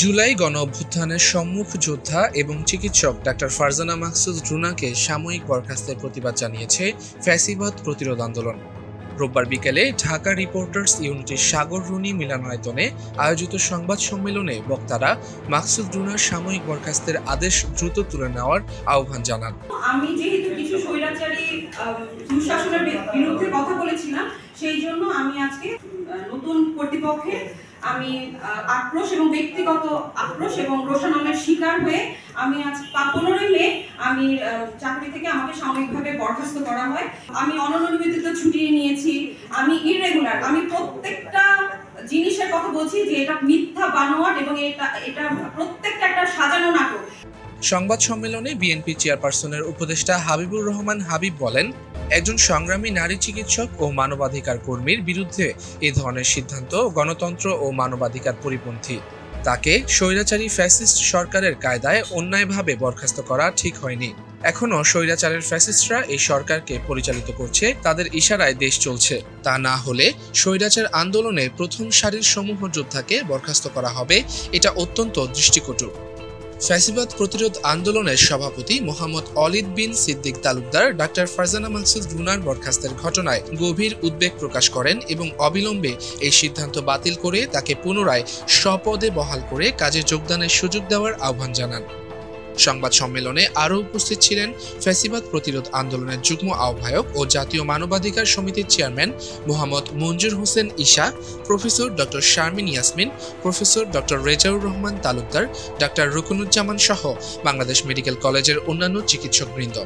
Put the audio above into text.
জুলাই গণঅভ্যুত্থানের সম্মুখ যোদ্ধা এবং চিকিৎসক ডাক্তার ফারজানা মাহসুদ রুনাকে সাময়িক বরখাস্তের প্রতিবাদ জানিয়েছে ফ্যাসিবাদ প্রতিরোধ আন্দোলন। রোববার বিকেলে ঢাকা রিপোর্টার্স ইউনিটির সাগর রুনি মিলনায়তনে আয়োজিত সংবাদ সম্মেলনে বক্তারা মাহসুদ রুনার সাময়িক বরখাস্তের আদেশ দ্রুত তুলে নেওয়ার আহ্বান জানান। আমি যেহেতু কিছু স্বৈরাচারী দুঃশাসনের বিরুদ্ধে কথা বলেছিলাম, সেই জন্য আমি আজকে নতুন কর্তৃপক্ষের আমি আক্রোশ এবং ব্যক্তিগত আক্রোশ এবং রোষানলের শিকার হয়ে আমি আজ 15 মে আমি চাকরি থেকে আমাকে সাময়িকভাবে বরখাস্ত করা হয়। আমি অননুমোদিত ছুটি নিয়েছি, আমি ইররেগুলার, আমি প্রত্যেকটা জিনিসের কথা বলছি যে এটা মিথ্যা বানোয়াট এবং এটা প্রত্যেকটা একটা সাজানো নাটক। সংবাদ সম্মেলনে বিএনপি চেয়ারপারসনের উপদেষ্টা হাবিবুর রহমান হাবিব বলেন, একজন সংগ্রামী নারী চিকিৎসক ও মানবাধিকার কর্মীর বিরুদ্ধে এ ধরনের সিদ্ধান্ত গণতন্ত্র ও মানবাধিকার পরিপন্থী। তাকে স্বৈরাচারী ফ্যাসিস্ট সরকারের কায়দায় অন্যায়ভাবে বরখাস্ত করা ঠিক হয়নি। এখনো স্বৈরাচারের ফ্যাসিস্টরা এই সরকারকে পরিচালিত করছে, তাদের ইশারায় দেশ চলছে। তা না হলে স্বৈরাচার আন্দোলনে প্রথম সারির সমূহ যোদ্ধাকে বরখাস্ত করা হবে, এটা অত্যন্ত দৃষ্টিকটু। ফ্যাসিবাদ প্রতিরোধ আন্দোলনের সভাপতি মোহাম্মদ অলিদ বিন সিদ্দিক তালুকদার ডাক্তার ফারজানা মাহসুদ রুনার বরখাস্তের ঘটনায় গভীর উদ্বেগ প্রকাশ করেন এবং অবিলম্বে এই সিদ্ধান্ত বাতিল করে তাকে পুনরায় স্বপদে বহাল করে কাজে যোগদানের সুযোগ দেওয়ার আহ্বান জানান। সংবাদ সম্মেলনে আরও উপস্থিত ছিলেন ফ্যাসিবাদ প্রতিরোধ আন্দোলনের যুগ্ম আহ্বায়ক ও জাতীয় মানবাধিকার সমিতির chairman Mohammad Manjur Hossain Isha, professor doctor Sharmin Yasmin, professor doctor Rezaur Rahman Talukdar, doctor Ruknuzzaman সহ বাংলাদেশ মেডিকেল কলেজের অন্যান্য চিকিৎসকবৃন্দ।